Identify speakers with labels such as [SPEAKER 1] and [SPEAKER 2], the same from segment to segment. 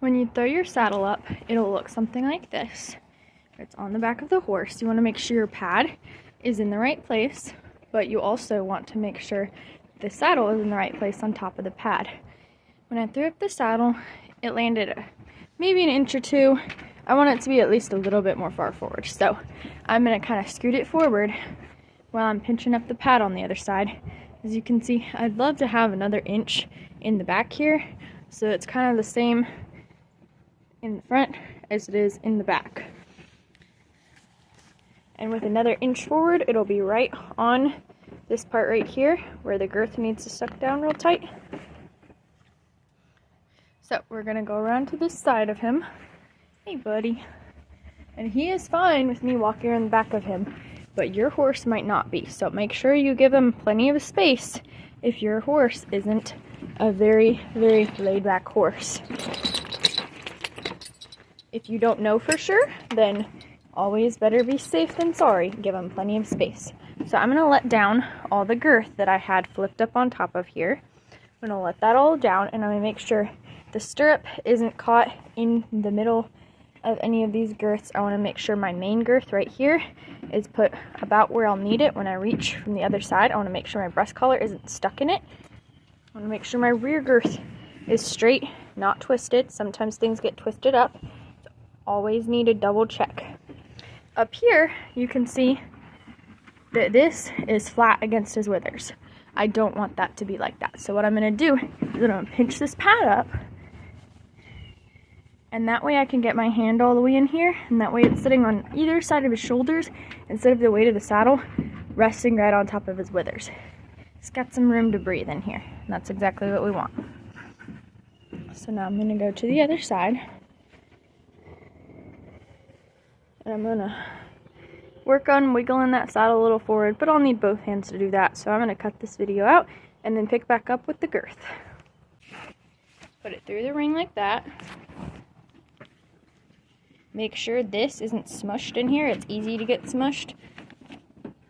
[SPEAKER 1] When you throw your saddle up, it'll look something like this. It's on the back of the horse. You want to make sure your pad is in the right place, but you also want to make sure the saddle is in the right place on top of the pad. When I threw up the saddle, it landed maybe an inch or two. I want it to be at least a little bit more far forward. So I'm going to kind of scoot it forward while I'm pinching up the pad on the other side. As you can see, I'd love to have another inch in the back here, so it's kind of the same in the front as it is in the back. And with another inch forward, it'll be right on this part right here where the girth needs to suck down real tight. So we're gonna go around to this side of him. Hey buddy. And he is fine with me walking around the back of him, but your horse might not be. So make sure you give him plenty of space if your horse isn't a very, very laid back horse. If you don't know for sure, then always better be safe than sorry. Give them plenty of space. So I'm going to let down all the girth that I had flipped up on top of here. I'm going to let that all down, and I'm going to make sure the stirrup isn't caught in the middle of any of these girths. I want to make sure my main girth right here is put about where I'll need it when I reach from the other side. I want to make sure my breast collar isn't stuck in it. I want to make sure my rear girth is straight, not twisted. Sometimes things get twisted up. Always need to double check. Up here, you can see that this is flat against his withers. I don't want that to be like that. So what I'm going to do is I'm going to pinch this pad up, and that way I can get my hand all the way in here, and that way it's sitting on either side of his shoulders instead of the weight of the saddle resting right on top of his withers. It's got some room to breathe in here, and that's exactly what we want. So now I'm going to go to the other side. And I'm going to work on wiggling that saddle a little forward, but I'll need both hands to do that. So I'm going to cut this video out and then pick back up with the girth. Put it through the ring like that. Make sure this isn't smushed in here. It's easy to get smushed,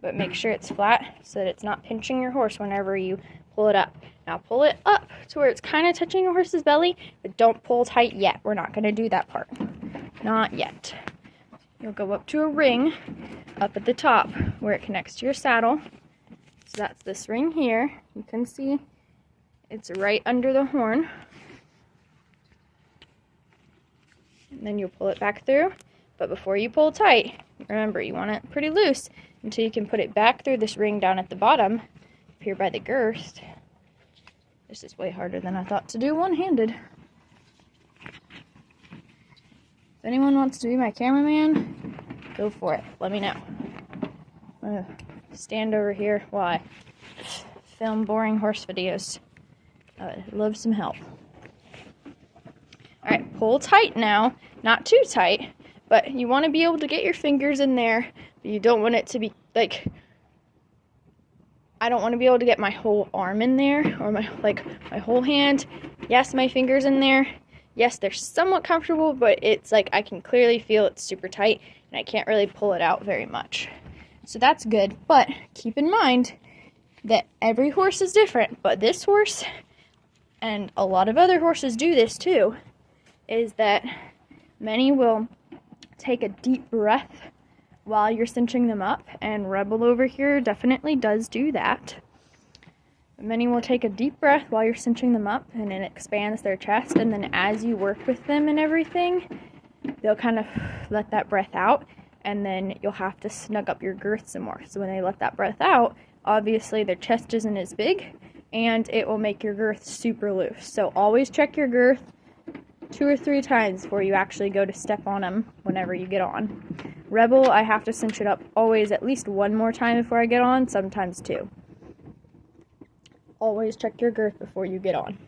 [SPEAKER 1] but make sure it's flat so that it's not pinching your horse whenever you pull it up. Now pull it up to where it's kind of touching your horse's belly, but don't pull tight yet. We're not going to do that part. Not yet. You'll go up to a ring up at the top where it connects to your saddle. So that's this ring here. You can see it's right under the horn. And then you'll pull it back through. But before you pull tight, remember you want it pretty loose until you can put it back through this ring down at the bottom, up here by the girth. This is way harder than I thought to do one-handed. If anyone wants to be my cameraman, go for it. Let me know. I'm going to stand over here while I film boring horse videos. I'd love some help. Alright, pull tight now. Not too tight, but you want to be able to get your fingers in there, but you don't want it to be like... I don't want to be able to get my whole arm in there, or my whole hand. Yes, my fingers in there. Yes, they're somewhat comfortable, but it's like I can clearly feel it's super tight, and I can't really pull it out very much. So that's good, but keep in mind that every horse is different, but this horse, and a lot of other horses do this too, is that many will take a deep breath while you're cinching them up, and Rebel over here definitely does do that. Many will take a deep breath while you're cinching them up, and it expands their chest, and then as you work with them and everything, they'll kind of let that breath out, and then you'll have to snug up your girth some more. So when they let that breath out, obviously their chest isn't as big, and it will make your girth super loose. So always check your girth 2 or 3 times before you actually go to step on them whenever you get on. Rebel, I have to cinch it up always at least 1 more time before I get on, sometimes 2. Always check your girth before you get on.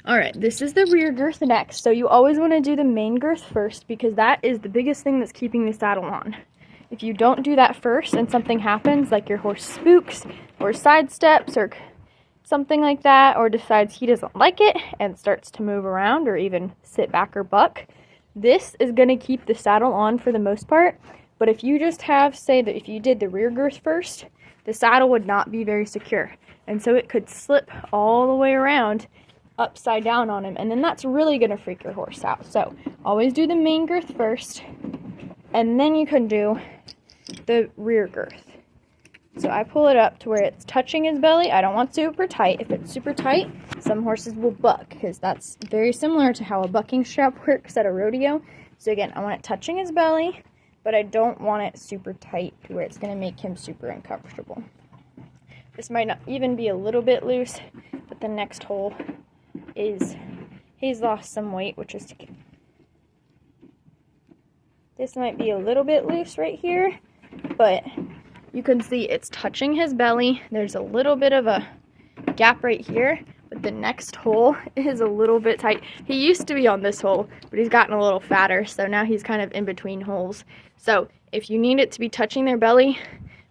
[SPEAKER 1] Alright, this is the rear girth next. So you always want to do the main girth first, because that is the biggest thing that's keeping the saddle on. If you don't do that first and something happens, like your horse spooks or sidesteps or something like that, or decides he doesn't like it and starts to move around or even sit back or buck, this is going to keep the saddle on for the most part. But if you just have, say that if you did the rear girth first, the saddle would not be very secure. And so it could slip all the way around upside down on him, and then that's really going to freak your horse out. So always do the main girth first, and then you can do the rear girth. So I pull it up to where it's touching his belly. I don't want super tight. If it's super tight, some horses will buck, because that's very similar to how a bucking strap works at a rodeo. So again, I want it touching his belly, but I don't want it super tight to where it's going to make him super uncomfortable. This might not even be a little bit loose, but the next hole is, he's lost some weight, which is, this might be a little bit loose right here, but you can see it's touching his belly. There's a little bit of a gap right here, but the next hole is a little bit tight. He used to be on this hole, but he's gotten a little fatter, so now he's kind of in between holes. So if you need it to be touching their belly,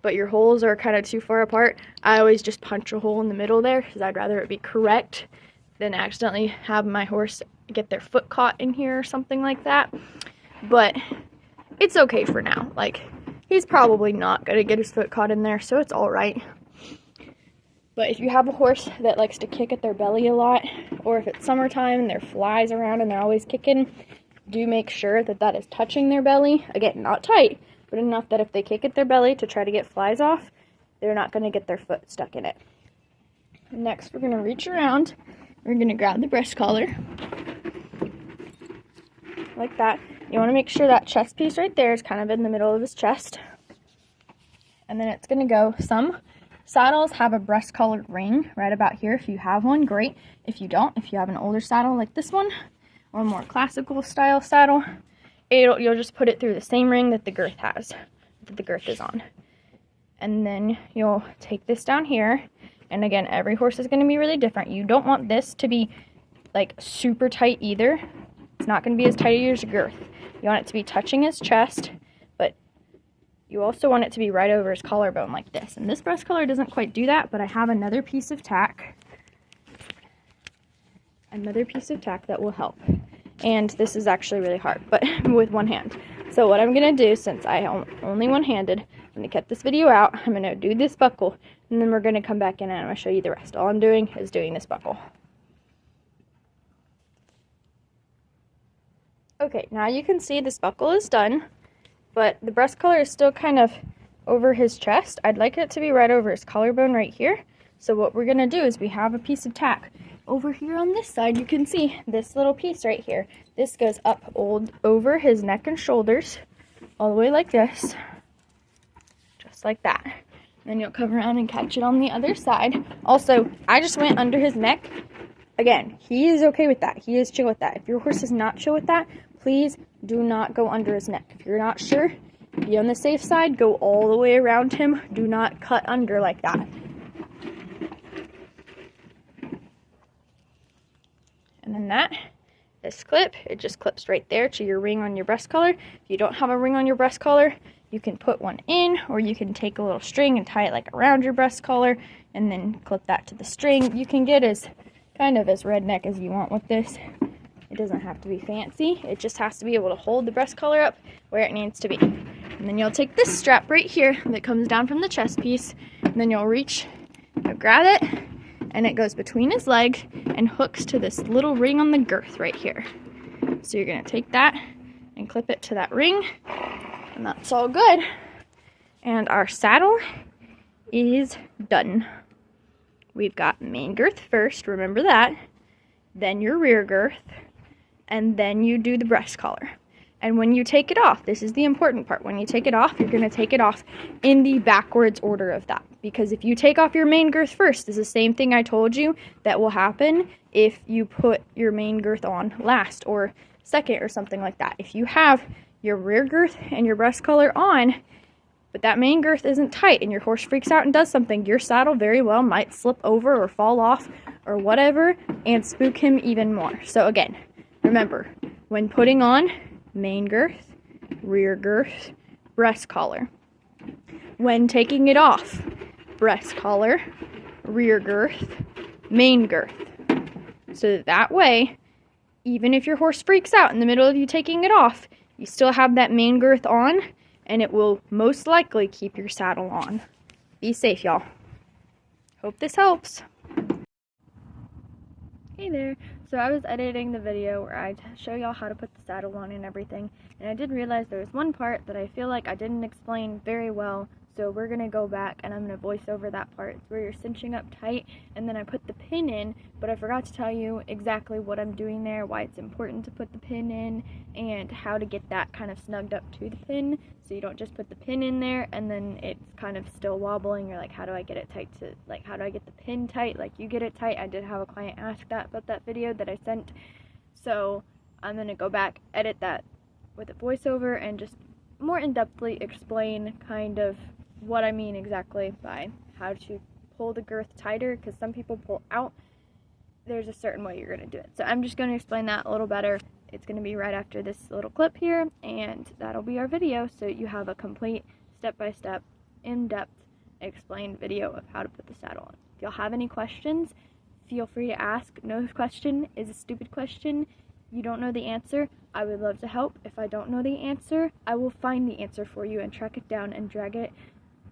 [SPEAKER 1] but your holes are kind of too far apart, I always just punch a hole in the middle there, because I'd rather it be correct than accidentally have my horse get their foot caught in here or something like that. But it's okay for now. Like, he's probably not going to get his foot caught in there, so it's all right. But if you have a horse that likes to kick at their belly a lot, or if it's summertime and there are flies around and they're always kicking, do make sure that that is touching their belly. Again, not tight, but enough that if they kick at their belly to try to get flies off, they're not going to get their foot stuck in it. Next, we're going to reach around. We're going to grab the breast collar, like that. You want to make sure that chest piece right there is kind of in the middle of his chest. And then it's going to go, some saddles have a breast collared ring right about here. If you have one, great. If you don't, if you have an older saddle like this one, or a more classical style saddle, you'll just put it through the same ring that the girth has, that the girth is on. And then you'll take this down here. And again, every horse is going to be really different. You don't want this to be like super tight either. It's not going to be as tight as your girth. You want it to be touching his chest, but you also want it to be right over his collarbone like this. And this breast collar doesn't quite do that, but I have another piece of tack. Another piece of tack that will help. And this is actually really hard, but with one hand. So what I'm going to do, since I am only one-handed, I'm going to cut this video out. I'm going to do this buckle, and then we're going to come back in and I'm going to show you the rest. All I'm doing is doing this buckle. Okay, now you can see this buckle is done, but the breast collar is still kind of over his chest. I'd like it to be right over his collarbone right here. So what we're going to do is we have a piece of tack. Over here on this side, you can see this little piece right here. This goes up over his neck and shoulders, all the way like this, just like that. Then you'll come around and catch it on the other side. Also, I just went under his neck. Again, he is okay with that. He is chill with that. If your horse is not chill with that, please do not go under his neck. If you're not sure, be on the safe side, go all the way around him. Do not cut under like that. And then this clip, it just clips right there to your ring on your breast collar. If you don't have a ring on your breast collar, you can put one in, or you can take a little string and tie it like around your breast collar and then clip that to the string. You can get as kind of as redneck as you want with this. It doesn't have to be fancy. It just has to be able to hold the breast collar up where it needs to be. And then you'll take this strap right here that comes down from the chest piece, and then you'll reach, you'll grab it, and it goes between his legs and hooks to this little ring on the girth right here. So you're going to take that and clip it to that ring, and that's all good. And our saddle is done. We've got main girth first, remember that, then your rear girth, and then you do the breast collar. And when you take it off, this is the important part, when you take it off, you're going to take it off in the backwards order of that. Because if you take off your main girth first, it's the same thing I told you that will happen if you put your main girth on last or second or something like that. If you have your rear girth and your breast collar on, but that main girth isn't tight and your horse freaks out and does something, your saddle very well might slip over or fall off or whatever and spook him even more. So again, remember, when putting on main girth, rear girth, breast collar. When taking it off, breast collar, rear girth, main girth. So that way, even if your horse freaks out in the middle of you taking it off, you still have that main girth on, and it will most likely keep your saddle on. Be safe, y'all. Hope this helps. Hey there. So I was editing the video where I show y'all how to put the saddle on and everything, and I did realize there was one part that I feel like I didn't explain very well, so we're going to go back and I'm going to voice over that part. It's where you're cinching up tight and then I put the pin in, but I forgot to tell you exactly what I'm doing there, why it's important to put the pin in, and how to get that kind of snugged up to the pin, so you don't just put the pin in there and then it's kind of still wobbling. You're like, how do I get it tight to, like, how do I get the pin tight like you get it tight? I did have a client ask that about that video that I sent, so I'm going to go back, edit that with a voiceover, and just more in-depthly explain kind of what I mean exactly by how to pull the girth tighter, because some people pull out. There's a certain way you're going to do it. So I'm just going to explain that a little better. It's going to be right after this little clip here, and that'll be our video, so you have a complete step-by-step, in-depth explained video of how to put the saddle on. If y'all have any questions, feel free to ask. No question is a stupid question. You don't know the answer, I would love to help. If I don't know the answer, I will find the answer for you and track it down and drag it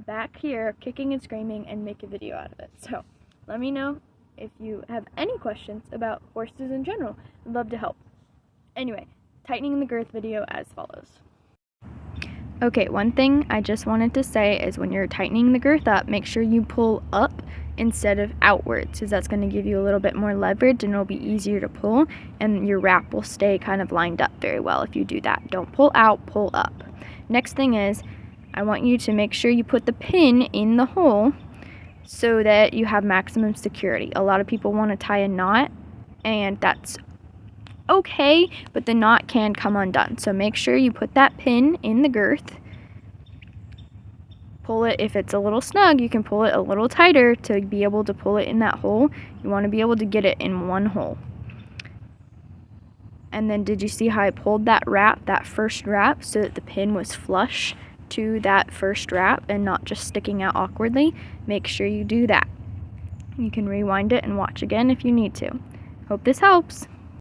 [SPEAKER 1] back here, kicking and screaming, and make a video out of it. So let me know if you have any questions about horses in general. I'd love to help. Anyway, tightening the girth video as follows. Okay, one thing I just wanted to say is when you're tightening the girth up, make sure you pull up instead of outwards, because that's going to give you a little bit more leverage and it'll be easier to pull, and your wrap will stay kind of lined up very well if you do that. Don't pull out, pull up. Next thing is, I want you to make sure you put the pin in the hole so that you have maximum security. A lot of people want to tie a knot, and that's okay, but the knot can come undone. So make sure you put that pin in the girth. Pull it, if it's a little snug, you can pull it a little tighter to be able to pull it in that hole. You want to be able to get it in one hole. And then did you see how I pulled that wrap, that first wrap, so that the pin was flush to that first wrap and not just sticking out awkwardly? Make sure you do that. You can rewind it and watch again if you need to. Hope this helps.